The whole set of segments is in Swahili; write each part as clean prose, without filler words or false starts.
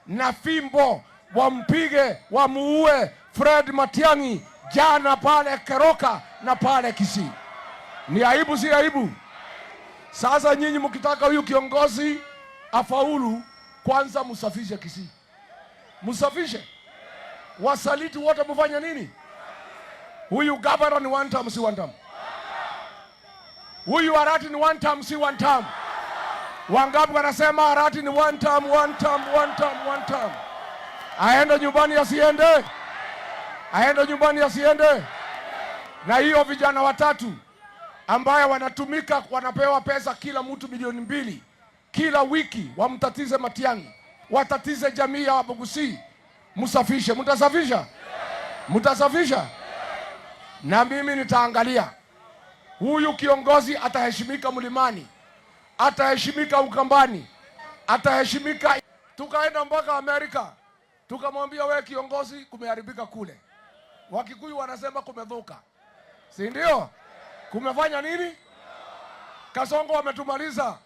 na fimbo wampige wamuue Fred Matiang'i jana pale Keroka na pale Kisii. Ni aibu si aibu? Sasa nyinyi mkitaka huyu kiongozi afaulu, kwanza musafishe Kisii. Musafishe. Wasaliti wote mfanya nini? Huyu governor ni Wantam si Wantam? Huyu Arati ni Wantam si Wantam? Wangapi wanasema Arati ni Wantam, Wantam, Wantam, Wantam? Aende nyumbani asiende? Aende nyumbani asiende? Na hiyo vijana watatu ambaye wanatumika, wanapewa pesa kila mtu milioni 2 kila wiki, wamtatize Matiang'i, watatize jamii ya Wabugusi. Musafishe. Mtasafisha? Mtasafisha? Na mimi nitaangalia huyu kiongozi ataheshimika Mlimani, ataheshimika Ukambani, ataheshimika. Tukaenda mpaka Amerika, tukamwambia wewe kiongozi, kumeharibika kule. Wakikuyu wanasema kumedhuka, si ndio? Kumefanya nini? Kasongo ametumaliza,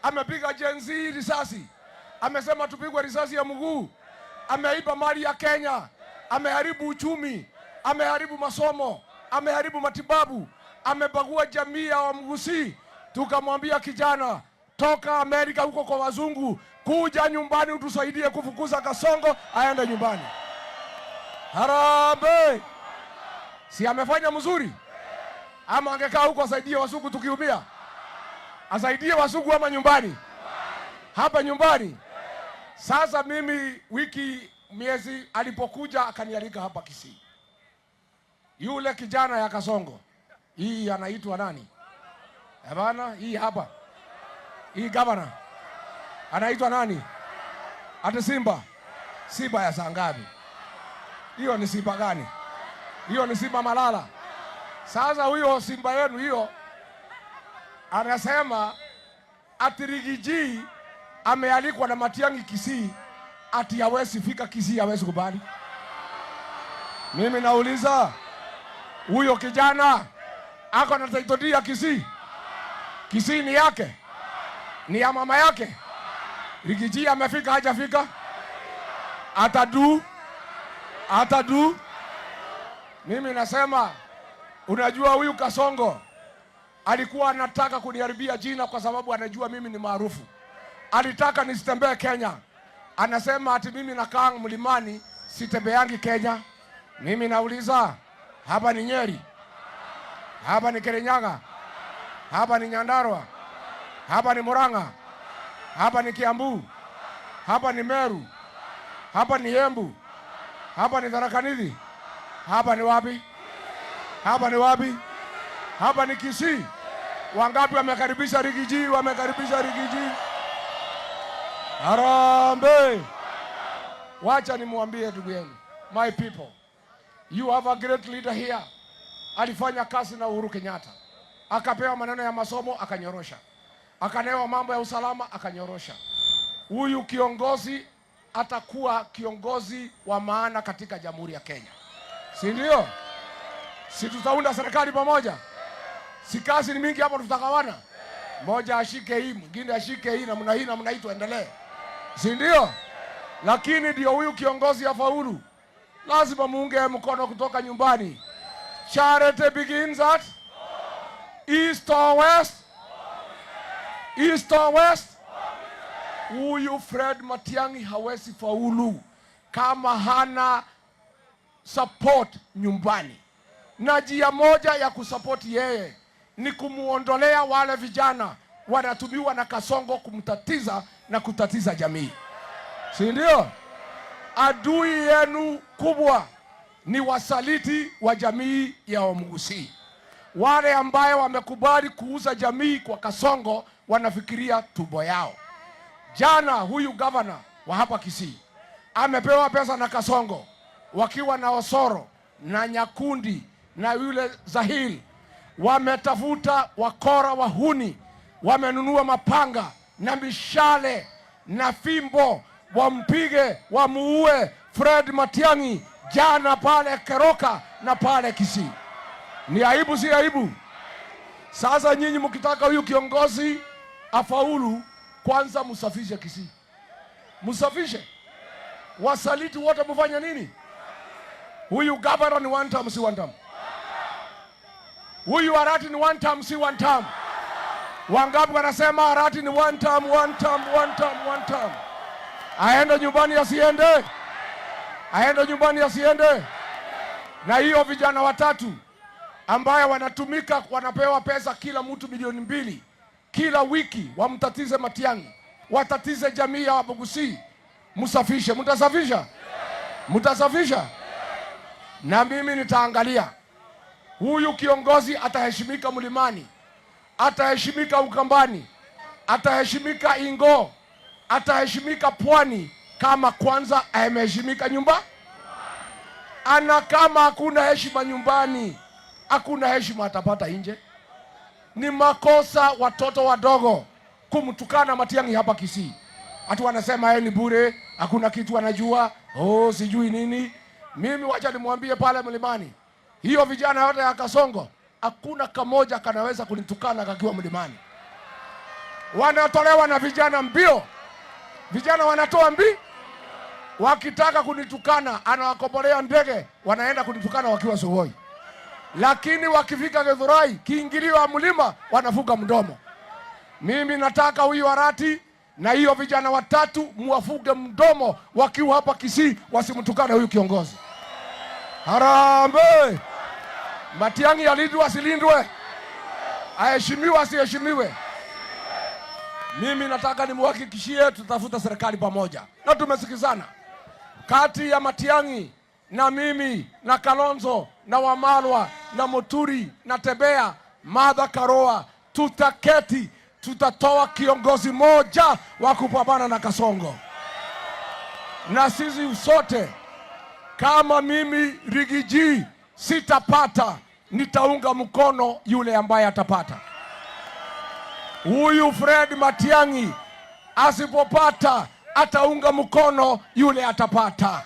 amepiga Gen Z risasi, amesema tupigwe risasi ya mguu, ameiba mali ya Kenya, ameharibu uchumi, ameharibu masomo, ameharibu matibabu, amebagua jamii ya Wamugusi. Tukamwambia kijana, toka Amerika huko kwa wazungu, kuja nyumbani utusaidie kufukuza Kasongo aende nyumbani. Harambe! Si amefanya mzuri? Ama angekaa huko asaidie wasugu tukiumia? Asaidie wasugu ama nyumbani? Hapa nyumbani. Sasa mimi miezi alipokuja akanialika hapa Kisii, yule kijana ya Kasongo, hii anaitwa nani? Bana, hii hapa. Hii governor anaitwa nani? Ate Simba. Simba ya sangabi? Hiyo ni Simba gani? Hiyo ni Simba Malala. Sasa huyo Simba yenu hiyo anasema ati Rigiji amealikwa na Matiang'i Kisii, ati hawezi fika Kisii, hawezi kubali. Mimi nauliza, huyo kijana ako na title ya Kisii? Kisii ni yake? Ni ya mama yake? Rigiji amefika hajafika? Atadu? Mimi nasema, unajua huyu Kasongo alikuwa anataka kuniharibia jina kwa sababu anajua mimi ni maarufu. Alitaka nisitembee Kenya. Anasema ati mimi nakaa Mlimani, sitembeangi Kenya. Mimi nauliza, hapa ni Nyeri? Hapa ni Kirinyaga? Hapa ni Nyandarua? Hapa ni Murang'a? Hapa ni Kiambu? Hapa ni Meru? Hapa ni Embu? Hapa ni Tharaka Nithi? Hapa ni wapi? Hapa ni wapi? Hapa ni Kisii. Wangapi wamekaribisha Rigiji? Wamekaribisha Rigiji? Harambe! Wacha nimwambie ndugu yenu, my people, you have a great leader here. Alifanya kazi na Uhuru Kenyatta, akapewa maneno ya masomo akanyorosha, akanewa mambo ya usalama akanyorosha. Huyu kiongozi atakuwa kiongozi wa maana katika Jamhuri ya Kenya, si ndio? Si tutaunda serikali pamoja? Si kazi ni mingi hapo, tutakawana. Moja ashike hii, mwingine ashike hii, namna hii namna hii, tuendelee, si ndio? Lakini ndio huyu kiongozi afaulu, lazima muunge mkono kutoka nyumbani. Charity begins at East or West? East or West? Huyu Fred Matiang'i hawezi faulu kama hana support nyumbani. Na njia moja ya kusupport yeye ni kumuondolea wale vijana wanatumiwa na Kasongo kumtatiza na kutatiza jamii, si ndio? Adui yenu kubwa ni wasaliti wa jamii ya Wamugusi. Wale ambaye wamekubali kuuza jamii kwa Kasongo wanafikiria tumbo yao. Jana huyu governor wa hapa Kisii amepewa pesa na Kasongo, wakiwa na Osoro na Nyakundi na yule Zahil, wametafuta wakora wahuni, wamenunua mapanga na mishale na fimbo, wampige wamuue Fred Matiang'i jana pale Keroka na pale Kisii. Ni aibu si aibu? Sasa nyinyi mkitaka huyu kiongozi afaulu, kwanza musafishe Kisii. Musafishe. Wasaliti wote mfanya nini? Huyu governor ni one term, si one term? Huyu Arati ni one term, si one term? Wangapi wanasema Arati ni one term, one term, one term, one term? Aende nyumbani asiende? Aende nyumbani asiende? Na hiyo vijana watatu ambaye wanatumika, wanapewa pesa kila mtu milioni 2 kila wiki, wamtatize Matiang'i, watatize jamii ya Wabugusi. Msafishe. Mtasafisha? Mtasafisha? Na mimi nitaangalia huyu kiongozi ataheshimika Mlimani, ataheshimika Ukambani, ataheshimika Ingo, ataheshimika Pwani kama kwanza ameheshimika nyumba. Ana kama hakuna heshima nyumbani, hakuna heshima atapata nje. Ni makosa watoto wadogo kumtukana Matiang'i hapa Kisii. Atu wanasema yeye ni bure, hakuna kitu anajua, sijui nini. Mimi wacha nimwambie pale Mlimani, hiyo vijana yote ya Kasongo, hakuna kamoja kanaweza kunitukana kakiwa Mlimani. Wanatolewa na vijana mbio. Vijana wanatoa wakitaka kunitukana, anawakombolea ndege, wanaenda kunitukana wakiwa Sugoi. Lakini wakifika Githurai, kiingilio mlima, wanafuga mdomo. Mimi nataka huyu Arati na hiyo vijana watatu muwafuge mdomo wakiwa hapa Kisii, wasimtukane huyu kiongozi. Harambe! Matiang'i alindwe asilindwe? Aheshimiwe asiheshimiwe? Mimi nataka nimuhakikishie tutafuta serikali pamoja. Na tumesikizana kati ya Matiang'i na mimi na Kalonzo na Wamalwa na Muturi na Tebea, Martha Karua, tutaketi, tutatoa kiongozi moja wa kupambana na Kasongo. Na sisi sote, kama mimi Rigiji sitapata, nitaunga mkono yule ambaye atapata. Huyu Fred Matiang'i asipopata, ataunga mkono yule atapata.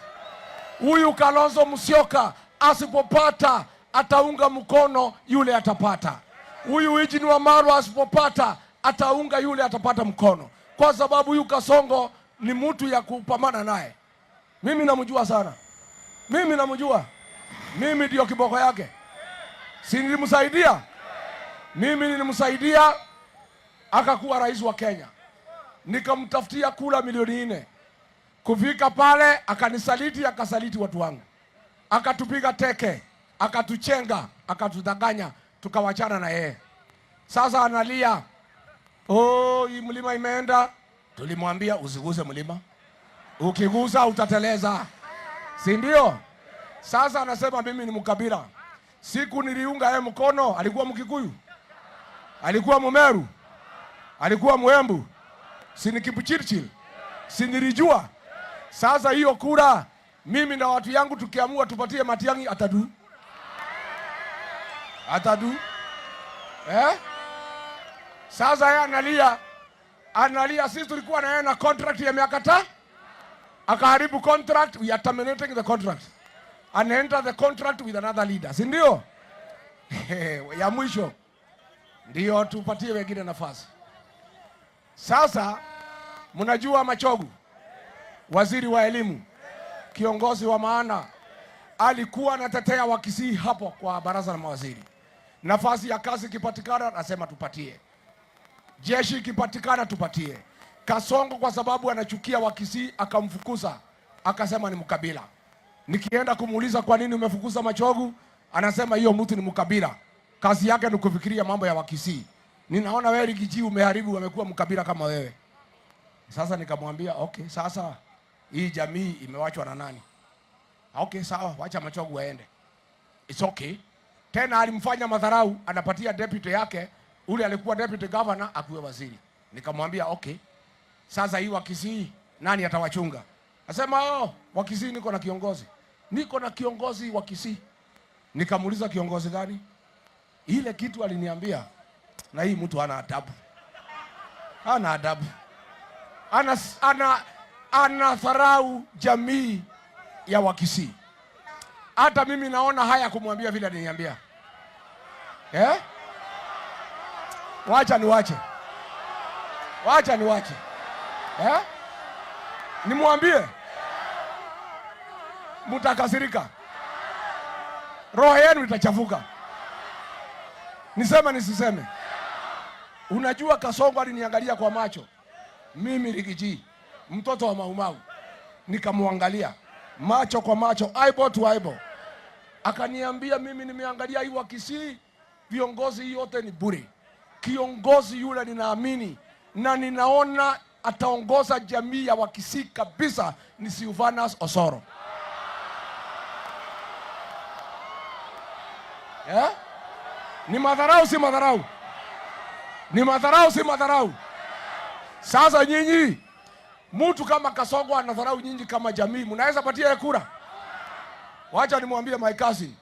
Huyu Kalonzo Musyoka asipopata, ataunga mkono yule atapata. Huyu Eugene Wamalwa asipopata, ataunga yule atapata mkono. Kwa sababu huyu Kasongo ni mtu ya kupambana naye. Mimi namjua sana. Mimi namjua. Mimi ndio kiboko yake. Si nilimsaidia? Mimi nilimsaidia akakuwa rais wa Kenya. Nikamtafutia kula milioni 4. Kufika pale akanisaliti, akasaliti watu wangu. Akatupiga teke, akatuchenga, akatudanganya, tukawachana na yeye. Sasa analia, hii mlima imeenda. Tulimwambia usiguze mlima. Ukiguza utateleza. Si ndio? Sasa anasema mimi ni mkabila. Siku niliunga yeye mkono, alikuwa Mkikuyu? Alikuwa Mumeru? Alikuwa Muembu? Si ni Kipchirchir? Si nilijua? Sasa hiyo kura, mimi na watu yangu tukiamua tupatie Matiang'i, atadu? Atadu? Sasa yeye analia, sisi tulikuwa na yeye na contract ya miaka 5. Akaharibu contract, we are terminating the contract. And enter the contract with another leader. Si ndio? Ya mwisho ndio tupatie wengine nafasi. Sasa mnajua Machogu, waziri wa elimu, kiongozi wa maana, alikuwa anatetea Wakisii hapo kwa baraza la mawaziri. Nafasi ya kazi ikipatikana nasema tupatie. Jeshi ikipatikana tupatie. Kasongo kwa sababu anachukia Wakisii akamfukuza, akasema ni mkabila. Nikienda kumuuliza kwa nini umefukuza Machogu, anasema hiyo mtu ni mkabila. Kazi yake ni kufikiria mambo ya Wakisii. Ninaona wewe Rigiji umeharibu, amekuwa mkabila kama wewe. Sasa nikamwambia okay, sasa hii jamii imewachwa na nani? Okay, sawa, wacha Machogu aende. It's okay. Tena alimfanya madharau, anapatia deputy yake, ule alikuwa deputy governor akuwe waziri. Nikamwambia okay, sasa hii Wakisii nani atawachunga? Asema Wakisii niko na kiongozi. Niko na kiongozi wa Kisii. Nikamuuliza kiongozi gani? Ile kitu aliniambia, na hii mtu hana adabu. Hana adabu. Ana dharau jamii ya Wakisii. Hata mimi naona haya kumwambia vile aliniambia. Wacha niwache. Nimwambie. Mtakasirika. Roho yenu itachafuka. Niseme nisiseme? Unajua Kasongo aliniangalia kwa macho. Mimi Rigiji, mtoto wa Maumau. Nikamwangalia macho kwa macho, eyeball to eyeball. Akaniambia mimi nimeangalia hii Kisii, viongozi yote ni bure. Kiongozi yule ninaamini na ninaona ataongoza jamii ya Kisii kabisa ni Silvanus Osoro. Ni madharau si madharau? Ni madharau si madharau? Sasa nyinyi, mtu kama Kasongo anadharau nyinyi kama jamii, mnaweza patia kura? Wacha nimwambie my cousin.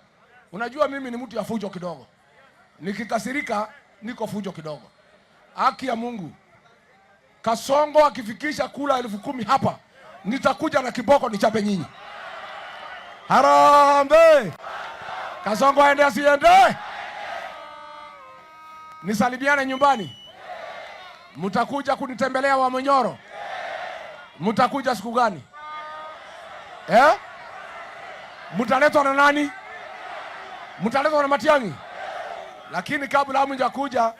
Unajua mimi ni mtu ya fujo kidogo. Nikikasirika niko fujo kidogo. Haki ya Mungu. Kasongo akifikisha kula 10,000 hapa, nitakuja na kiboko nichape nyinyi. Harambe! Kasongo aende asiende? Nisalimiane nyumbani. Mtakuja kunitembelea wa Monyoro? Mtakuja siku gani? Mtaletwa na nani? Mtaletwa na Matiang'i? Lakini kabla hamjakuja,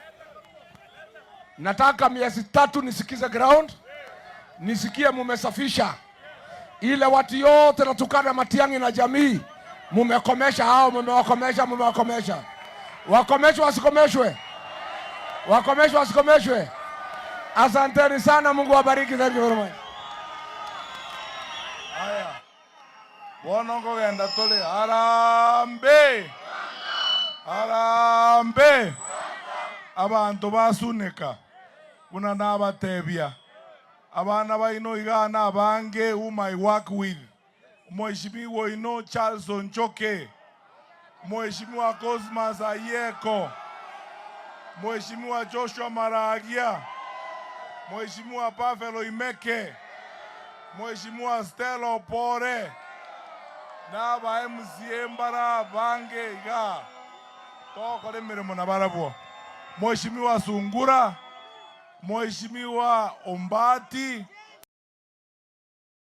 nataka miezi 3 nisikize ground, nisikie mumesafisha ile watu yote natukana Matiang'i na jamii. Mumekomesha hao, mumewakomesha. Wakomeshwe wasikomeshwe? Wakomeshwe wasikomeshwe? Asanteni sana, Mungu wabariki. Thank you very much. Haya. Bonongo genda tole. Harambe. Harambe. Abantu ba Suneka. Buna nabatebya. Abana baino igana abange whom I work with. Mheshimiwa ino Charles Onchoke. Mheshimiwa Cosmas Ayeko. Mheshimiwa Joshua Maragia. Mheshimiwa Pavelo Imeke. Mheshimiwa Stella Pore. Na ba MCA mbara bange iga. Toko le mirimo na barabo. Mheshimiwa Sungura. Mheshimiwa Ombati.